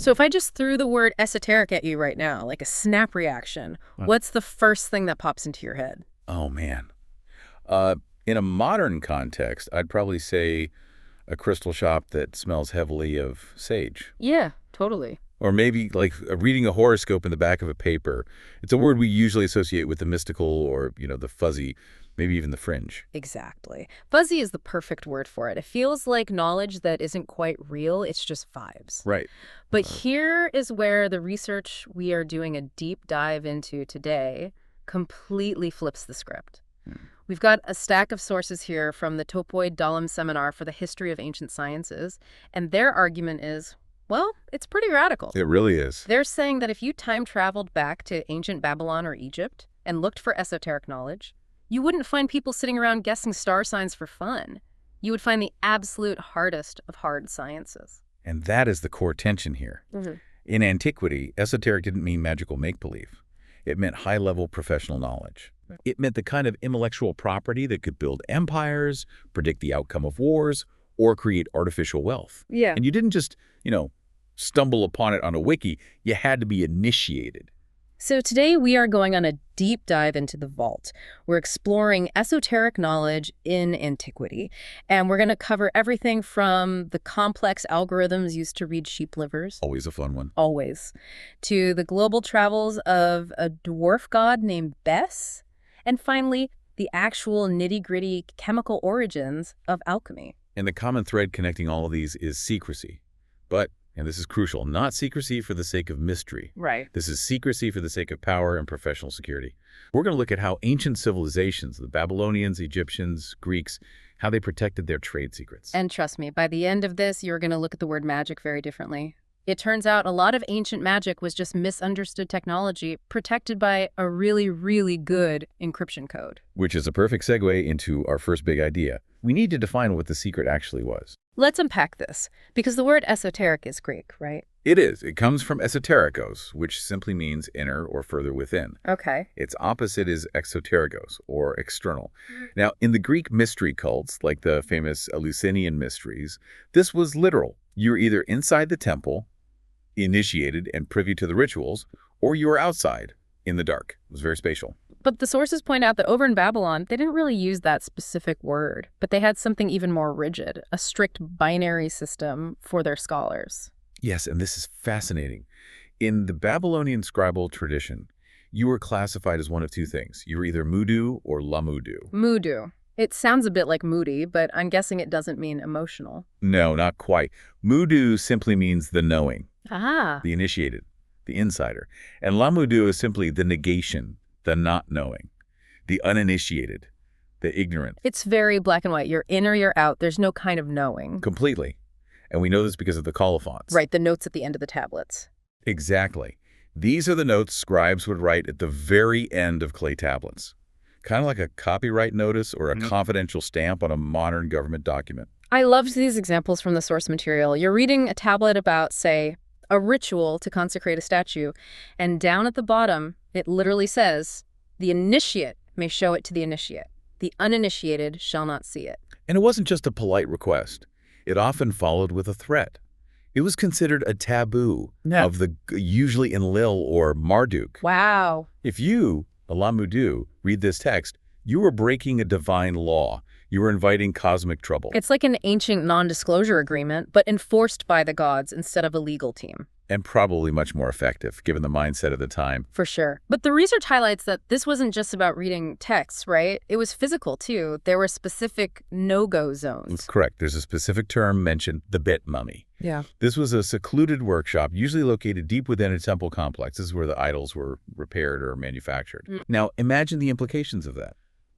So if I just threw the word esoteric at you right now, like a snap reaction, what's the first thing that pops into your head? Oh, man. In a modern context, I'd probably say a crystal shop that smells heavily of sage. Yeah, totally. Or maybe like reading a horoscope in the back of a paper. It's a word we usually associate with the mystical or, the fuzzy, maybe even the fringe. Exactly. Fuzzy is the perfect word for it. It feels like knowledge that isn't quite real, it's just vibes. Right. But here is where the research we are doing a deep dive into today completely flips the script. We've got a stack of sources here from the topoid Dahlem Seminar for the History of Ancient Sciences, and their argument is, well, it's pretty radical. It really is. They're saying that if you time traveled back to ancient Babylon or Egypt and looked for esoteric knowledge, you wouldn't find people sitting around guessing star signs for fun. You would find the absolute hardest of hard sciences. And that is the core tension here. In antiquity, esoteric didn't mean magical make-believe. It meant high-level professional knowledge. It meant the kind of intellectual property that could build empires, predict the outcome of wars, or create artificial wealth. Yeah. And you didn't just, stumble upon it on a wiki. You had to be initiated. So today we are going on a deep dive into the vault. We're exploring esoteric knowledge in antiquity, and we're going to cover everything from the complex algorithms used to read sheep livers, Always a fun one. always, to the global travels of a dwarf god named Bess, and finally, the actual nitty-gritty chemical origins of alchemy. And the common thread connecting all of these is secrecy. But, and this is crucial, not secrecy for the sake of mystery. Right. This is secrecy for the sake of power and professional security. We're going to look at how ancient civilizations, the Babylonians, Egyptians, Greeks, how they protected their trade secrets. And trust me, by the end of this, you're going to look at the word magic very differently. It turns out a lot of ancient magic was just misunderstood technology protected by a really, really good encryption code. Which is a perfect segue into our first big idea. We need to define what the secret actually was. Let's unpack this, because the word esoteric is Greek, right? It is. It comes from esoterikos, which simply means inner or further within. Okay. Its opposite is exoterikos, or external. Now, in the Greek mystery cults, like the famous Eleusinian mysteries, this was literal. You were either inside the temple, initiated and privy to the rituals, or you were outside, in the dark. It was very spatial. But the sources point out that over in Babylon, they didn't really use that specific word, but they had something even more rigid, a strict binary system for their scholars. Yes, and this is fascinating. In the Babylonian scribal tradition, you were classified as one of two things. You were either mudu or lamudu. Mudu. It sounds a bit like moody, but I'm guessing it doesn't mean emotional. No, not quite. Mudu simply means the knowing, Ah. the initiated, the insider. And lamudu is simply the negation, the not knowing, the uninitiated, the ignorant. It's very black and white. You're in or you're out. There's no kind of knowing. Completely. And we know this because of the colophons. Right, the notes at the end of the tablets. Exactly. These are the notes scribes would write at the very end of clay tablets. Kind of like a copyright notice or a confidential stamp on a modern government document. I loved these examples from the source material. You're reading a tablet about, say, a ritual to consecrate a statue, and down at the bottom, it literally says, the initiate may show it to the initiate. The uninitiated shall not see it. And it wasn't just a polite request. It often followed with a threat. It was considered a taboo of the usually Enlil or Marduk. Wow. If you, a lamudu, read this text, you were breaking a divine law. You were inviting cosmic trouble. It's like an ancient non-disclosure agreement, but enforced by the gods instead of a legal team. And probably much more effective, given the mindset of the time. For sure. But the research highlights that this wasn't just about reading texts, right? It was physical, too. There were specific no-go zones. That's correct. There's a specific term mentioned, the bit mummy. Yeah. This was a secluded workshop, usually located deep within a temple complex. This is where the idols were repaired or manufactured. Now, imagine the implications of that.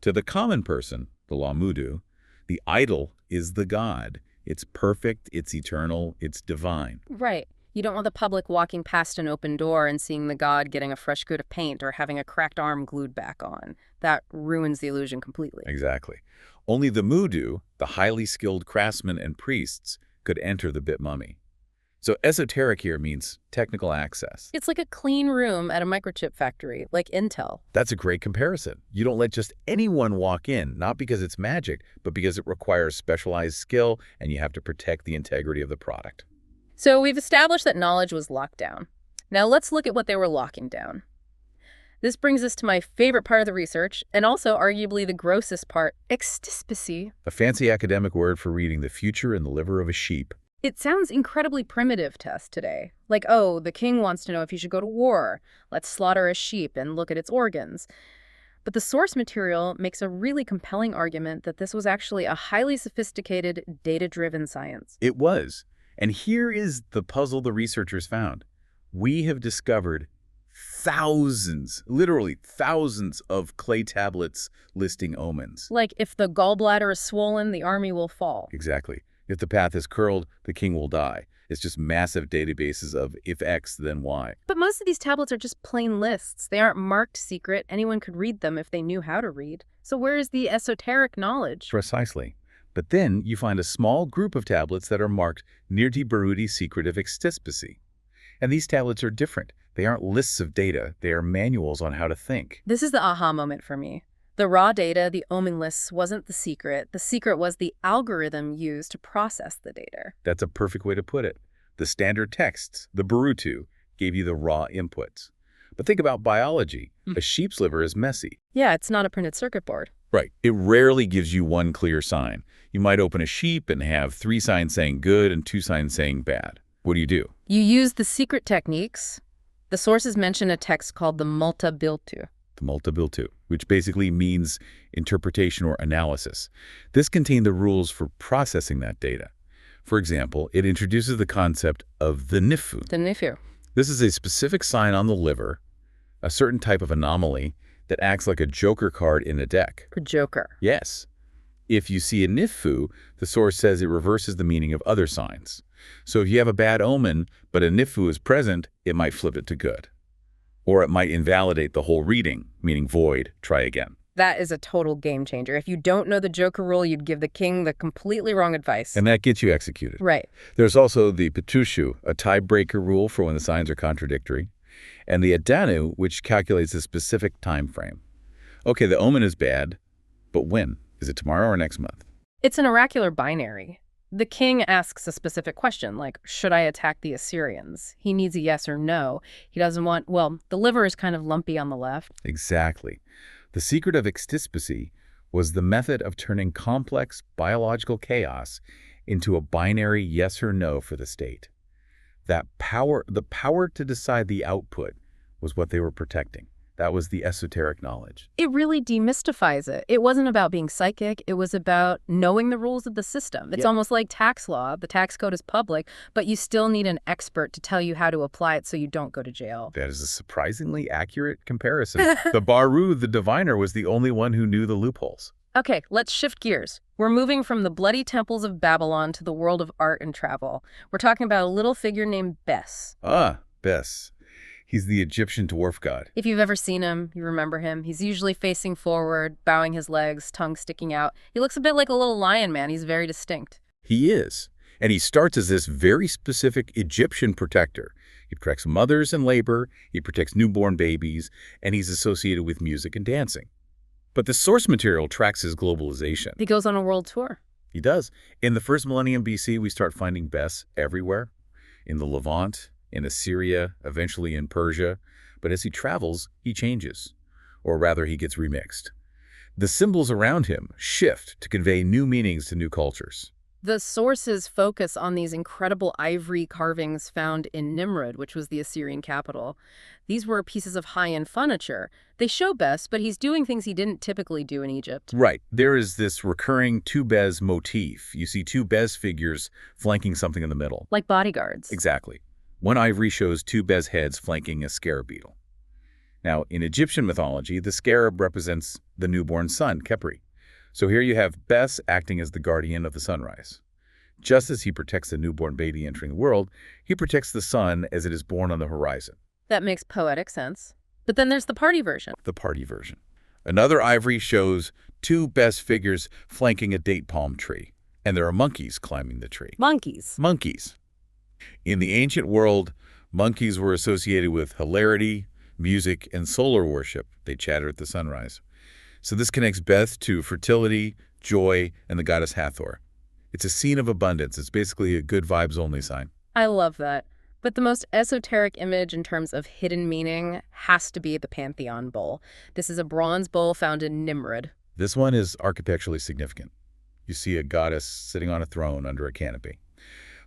To the common person, the lamudu, the idol is the god. It's perfect, it's eternal, it's divine. Right. You don't want the public walking past an open door and seeing the god getting a fresh coat of paint or having a cracked arm glued back on. That ruins the illusion completely. Exactly. Only the mudu, the highly skilled craftsmen and priests, could enter the bit mummy. So esoteric here means technical access. It's like a clean room at a microchip factory, like Intel. That's a great comparison. You don't let just anyone walk in, not because it's magic, but because it requires specialized skill and you have to protect the integrity of the product. So we've established that knowledge was locked down. Now let's look at what they were locking down. This brings us to my favorite part of the research, and also arguably the grossest part, extispacy. A fancy academic word for reading the future in the liver of a sheep. It sounds incredibly primitive to us today. Like, oh, the king wants to know if he should go to war. Let's slaughter a sheep and look at its organs. But the source material makes a really compelling argument that this was actually a highly sophisticated, data-driven science. It was. And here is the puzzle the researchers found. We have discovered thousands, literally thousands of clay tablets listing omens. Like, if the gallbladder is swollen, the army will fall. Exactly. If the path is curled, the king will die. It's just massive databases of if X, then Y. But most of these tablets are just plain lists. They aren't marked secret. Anyone could read them if they knew how to read. So where is the esoteric knowledge? Precisely. But then you find a small group of tablets that are marked Nirti Barudi Secret of Extispacy. And these tablets are different. They aren't lists of data. They are manuals on how to think. This is the aha moment for me. The raw data, the omen lists, wasn't the secret. The secret was the algorithm used to process the data. That's a perfect way to put it. The standard texts, the Barutu, gave you the raw inputs. But think about biology. A sheep's liver is messy. Yeah, it's not a printed circuit board. Right. It rarely gives you one clear sign. You might open a sheep and have 3 signs saying good and 2 signs saying bad. What do? You use the secret techniques. The sources mention a text called the multabiltu. The multabiltu, which basically means interpretation or analysis. This contained the rules for processing that data. For example, it introduces the concept of the nifu. The nifu. This is a specific sign on the liver, a certain type of anomaly that acts like a joker card in a deck. A joker. Yes. If you see a nifu, the source says it reverses the meaning of other signs. So if you have a bad omen, but a nifu is present, it might flip it to good. Or it might invalidate the whole reading, meaning void, try again. That is a total game changer. If you don't know the joker rule, you'd give the king the completely wrong advice. And that gets you executed. Right. There's also the petushu, a tiebreaker rule for when the signs are contradictory, and the adanu, which calculates a specific time frame. Okay, the omen is bad, but when? Is it tomorrow or next month? It's an oracular binary. The king asks a specific question, like, should I attack the Assyrians? He needs a yes or no. He doesn't want, well, the liver is kind of lumpy on the left. Exactly. The secret of extispacy was the method of turning complex biological chaos into a binary yes or no for the state. That power, the power to decide the output, was what they were protecting. That was the esoteric knowledge. It really demystifies it. It wasn't about being psychic. It was about knowing the rules of the system. It's almost like tax law. The tax code is public, but you still need an expert to tell you how to apply it so you don't go to jail. That is a surprisingly accurate comparison. The Baru, the diviner, was the only one who knew the loopholes. Okay, let's shift gears. We're moving from the bloody temples of Babylon to the world of art and travel. We're talking about a little figure named Bes. Ah, Bes. He's the Egyptian dwarf god. If you've ever seen him, you remember him. He's usually facing forward, bowing his legs, tongue sticking out. He looks a bit like a little lion man. He's very distinct. He is. And he starts as this very specific Egyptian protector. He protects mothers in labor, he protects newborn babies, and he's associated with music and dancing. But the source material tracks his globalization. He goes on a world tour. He does. In the first millennium BC, we start finding Bes everywhere. In the Levant, in Assyria, eventually in Persia. But as he travels, he changes. Or rather, he gets remixed. The symbols around him shift to convey new meanings to new cultures. The sources focus on these incredible ivory carvings found in Nimrud, which was the Assyrian capital. These were pieces of high-end furniture. They show Bes, but he's doing things he didn't typically do in Egypt. Right. There is this recurring two Bes motif. You see two Bes figures flanking something in the middle. Like bodyguards. Exactly. One ivory shows two Bes heads flanking a scarab beetle. Now, in Egyptian mythology, the scarab represents the newborn sun, Khepri. So here you have Bes acting as the guardian of the sunrise. Just as he protects the newborn baby entering the world, he protects the sun as it is born on the horizon. That makes poetic sense. But then there's the party version. The party version. Another ivory shows two Bes figures flanking a date palm tree. And there are monkeys climbing the tree. Monkeys. Monkeys. In the ancient world, monkeys were associated with hilarity, music, and solar worship. They chatter at the sunrise. So this connects Bes to fertility, joy, and the goddess Hathor. It's a scene of abundance. It's basically a good vibes only sign. I love that. But the most esoteric image in terms of hidden meaning has to be the Pantheon bowl. This is a bronze bowl found in Nimrud. This one is architecturally significant. You see a goddess sitting on a throne under a canopy.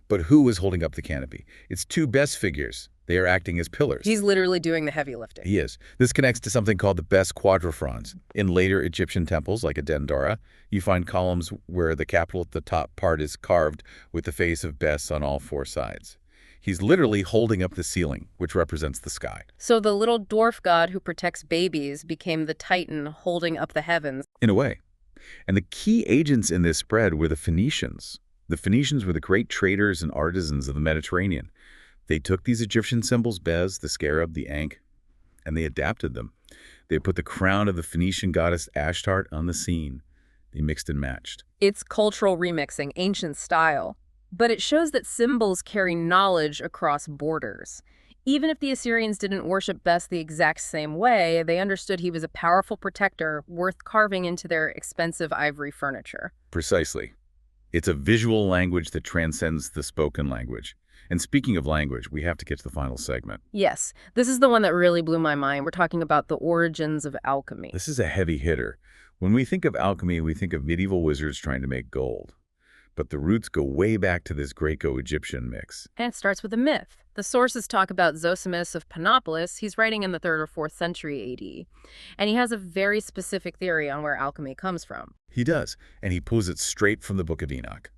But who is holding up the canopy? It's two best figures. They are acting as pillars. He's literally doing the heavy lifting. He is. This connects to something called the best quadrifrons. In later Egyptian temples, like at Dendera, you find columns where the capital at the top part is carved with the face of Bes on all four sides. He's literally holding up the ceiling, which represents the sky. So the little dwarf god who protects babies became the Titan holding up the heavens. In a way. And the key agents in this spread were the Phoenicians. The Phoenicians were the great traders and artisans of the Mediterranean. They took these Egyptian symbols, Bes, the scarab, the ankh, and they adapted them. They put the crown of the Phoenician goddess Ashtart on the scene. They mixed and matched. It's cultural remixing, ancient style. But it shows that symbols carry knowledge across borders. Even if the Assyrians didn't worship Bes the exact same way, they understood he was a powerful protector worth carving into their expensive ivory furniture. Precisely. It's a visual language that transcends the spoken language. And speaking of language, we have to get to the final segment. Yes, this is the one that really blew my mind. We're talking about the origins of alchemy. This is a heavy hitter. When we think of alchemy, we think of medieval wizards trying to make gold. But the roots go way back to this Greco-Egyptian mix. And it starts with a myth. The sources talk about Zosimus of Panopolis. He's writing in the 3rd or 4th century AD. And he has a very specific theory on where alchemy comes from. He does, and he pulls it straight from the Book of Enoch.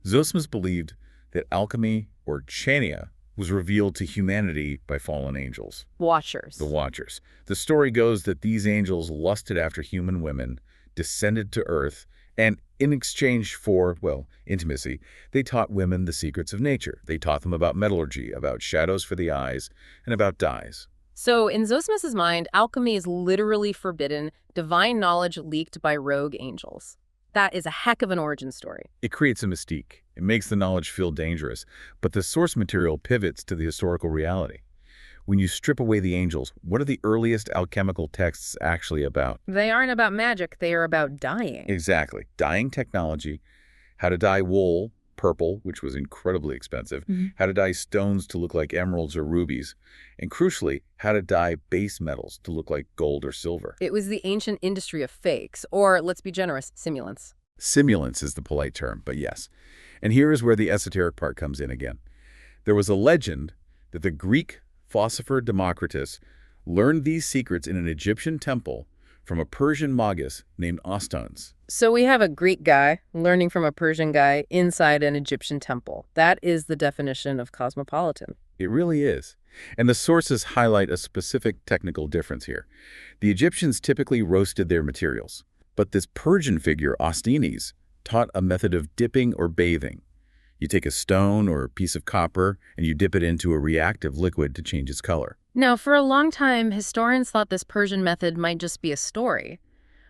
Zosimus believed that alchemy, or chania, was revealed to humanity by fallen angels. Watchers. The Watchers. The story goes that these angels lusted after human women, descended to earth, and in exchange for, well, intimacy, they taught women the secrets of nature. They taught them about metallurgy, about shadows for the eyes, and about dyes. So in Zosimus's mind, alchemy is literally forbidden, divine knowledge leaked by rogue angels. That is a heck of an origin story. It creates a mystique. It makes the knowledge feel dangerous, but the source material pivots to the historical reality. When you strip away the angels, what are the earliest alchemical texts actually about? They aren't about magic, they are about dyeing. Exactly. Dyeing technology, how to dye wool purple, which was incredibly expensive, how to dye stones to look like emeralds or rubies, and crucially, how to dye base metals to look like gold or silver. It was the ancient industry of fakes, or let's be generous, simulants. Simulants is the polite term, but yes. And here is where the esoteric part comes in again. There was a legend that the Greek philosopher Democritus learned these secrets in an Egyptian temple from a Persian magus named Ostans. So we have a Greek guy learning from a Persian guy inside an Egyptian temple. That is the definition of cosmopolitan. It really is. And the sources highlight a specific technical difference here. The Egyptians typically roasted their materials, but this Persian figure, Ostines, taught a method of dipping or bathing. You take a stone or a piece of copper and you dip it into a reactive liquid to change its color. Now, for a long time, historians thought this Persian method might just be a story.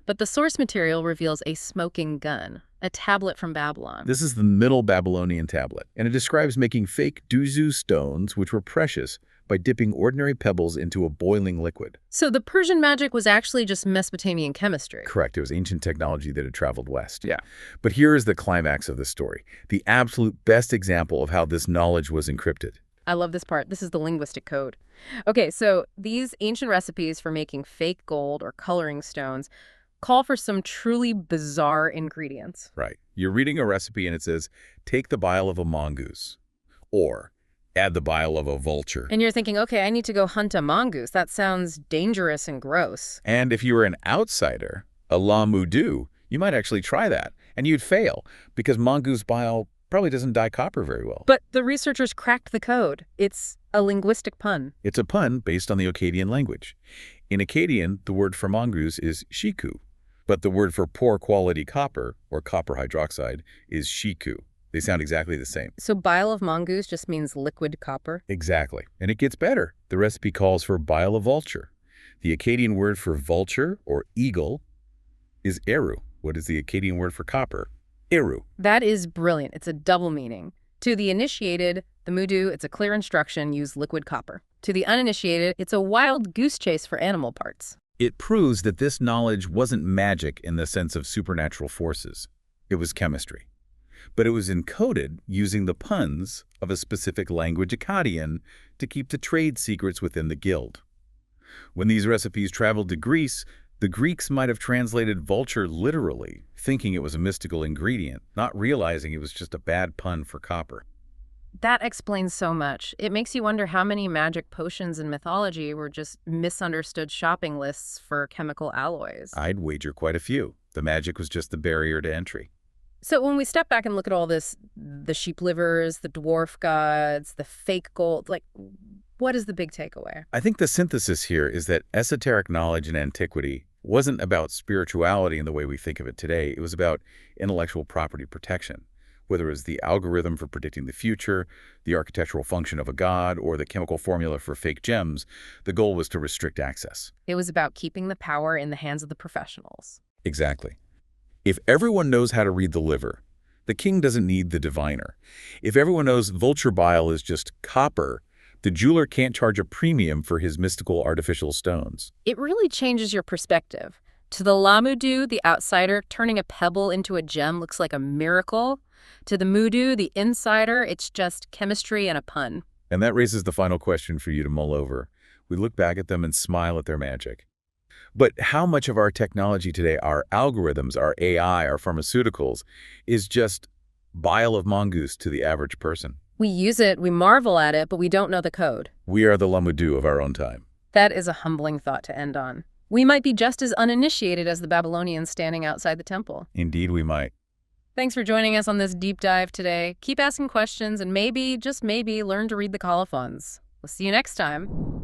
But the source material reveals a smoking gun, a tablet from Babylon. This is the Middle Babylonian tablet, and it describes making fake duzu stones, which were precious, by dipping ordinary pebbles into a boiling liquid. So the Persian magic was actually just Mesopotamian chemistry. Correct. It was ancient technology that had traveled west. Yeah. But here is the climax of the story, the absolute best example of how this knowledge was encrypted. I love this part. This is the linguistic code. Okay, so these ancient recipes for making fake gold or coloring stones call for some truly bizarre ingredients. Right. You're reading a recipe and it says, take the bile of a mongoose, or add the bile of a vulture. And you're thinking, okay, I need to go hunt a mongoose. That sounds dangerous and gross. And if you were an outsider, a la mudu, you might actually try that, and you'd fail, because mongoose bile probably doesn't dye copper very well. But the researchers cracked the code. It's a linguistic pun. It's a pun based on the Akkadian language. In Akkadian, the word for mongoose is shiku, but the word for poor quality copper, or copper hydroxide, is shiku. They sound exactly the same. So bile of mongoose just means liquid copper? Exactly. And it gets better. The recipe calls for bile of vulture. The Akkadian word for vulture, or eagle, is eru. What is the Akkadian word for copper? Eru. That is brilliant. It's a double meaning. To the initiated, the mudu, it's a clear instruction, use liquid copper. To the uninitiated, it's a wild goose chase for animal parts. It proves that this knowledge wasn't magic in the sense of supernatural forces. It was chemistry. but it was encoded using the puns of a specific language Akkadian to keep the trade secrets within the guild. When these recipes traveled to Greece, the Greeks might have translated vulture literally, thinking it was a mystical ingredient, not realizing it was just a bad pun for copper. That explains so much. It makes you wonder how many magic potions in mythology were just misunderstood shopping lists for chemical alloys. I'd wager quite a few. The magic was just the barrier to entry. So when we step back and look at all this, the sheep livers, the dwarf gods, the fake gold, like, what is the big takeaway? I think the synthesis here is that esoteric knowledge in antiquity wasn't about spirituality in the way we think of it today. It was about intellectual property protection. Whether it was the algorithm for predicting the future, the architectural function of a god, or the chemical formula for fake gems, the goal was to restrict access. It was about keeping the power in the hands of the professionals. Exactly. If everyone knows how to read the liver, the king doesn't need the diviner. If everyone knows vulture bile is just copper, the jeweler can't charge a premium for his mystical artificial stones. It really changes your perspective. To the Lamudu, the outsider, turning a pebble into a gem looks like a miracle. To the Mudu, the insider, it's just chemistry and a pun. And that raises the final question for you to mull over. We look back at them and smile at their magic. But how much of our technology today, our algorithms, our AI, our pharmaceuticals, is just bile of mongoose to the average person? We use it, we marvel at it, but we don't know the code. We are the Lamudu of our own time. That is a humbling thought to end on. We might be just as uninitiated as the Babylonians standing outside the temple. Indeed, we might. Thanks for joining us on this deep dive today. Keep asking questions and maybe, just maybe, learn to read the colophons. We'll see you next time.